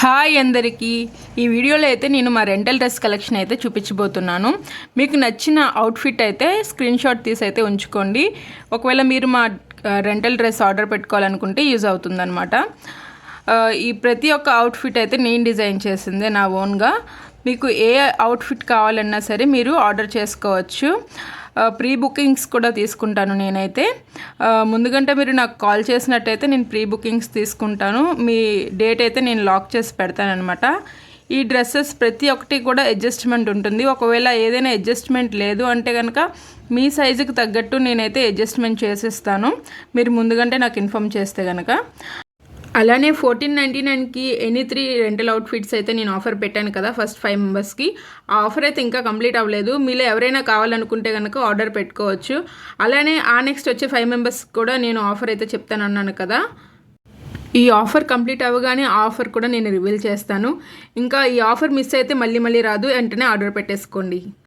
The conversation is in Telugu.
హాయ్ అందరికీ, ఈ వీడియోలో అయితే నేను మా రెంటల్ డ్రెస్ కలెక్షన్ అయితే చూపించబోతున్నాను. మీకు నచ్చిన అవుట్ఫిట్ అయితే స్క్రీన్ షాట్ తీసి అయితే ఉంచుకోండి. ఒకవేళ మీరు మా రెంటల్ డ్రెస్ ఆర్డర్ పెట్టుకోవాలనుకుంటే యూజ్ అవుతుందన్నమాట. ఈ ప్రతి ఒక్క అవుట్ఫిట్ అయితే నేను డిజైన్ చేసిందే నా ఓన్గా. మీకు ఏ అవుట్ఫిట్ కావాలన్నా సరే మీరు ఆర్డర్ చేసుకోవచ్చు. ప్రీ బుకింగ్స్ కూడా తీసుకుంటాను నేనైతే. ముందుగంటే మీరు నాకు కాల్ చేసినట్టయితే నేను ప్రీ బుకింగ్స్ తీసుకుంటాను. మీ డేట్ అయితే నేను లాక్ చేసి పెడతానమాట. ఈ డ్రెస్సెస్ ప్రతి ఒక్కటి కూడా అడ్జస్ట్మెంట్ ఉంటుంది. ఒకవేళ ఏదైనా అడ్జస్ట్మెంట్ లేదు అంటే కనుక మీ సైజుకి తగ్గట్టు నేనైతే అడ్జస్ట్మెంట్ చేసిస్తాను, మీరు ముందుగంటే నాకు ఇన్ఫామ్ చేస్తే కనుక. అలానే 1499కి ఎనీ 3 రెంటల్ అవుట్ఫిట్స్ అయితే నేను ఆఫర్ పెట్టాను కదా ఫస్ట్ 5 మెంబర్స్కి. ఆ ఆఫర్ అయితే ఇంకా కంప్లీట్ అవ్వలేదు. మీలో ఎవరైనా కావాలనుకుంటే కనుక ఆర్డర్ పెట్టుకోవచ్చు. అలానే ఆ నెక్స్ట్ వచ్చే 5 మెంబర్స్కి కూడా నేను ఆఫర్ అయితే చెప్తానన్నాను కదా. ఈ ఆఫర్ కంప్లీట్ అవ్వగానే ఆ ఆఫర్ కూడా నేను రివీల్ చేస్తాను. ఇంకా ఈ ఆఫర్ మిస్ అయితే మళ్ళీ రాదు, వెంటనే ఆర్డర్ పెట్టేసుకోండి.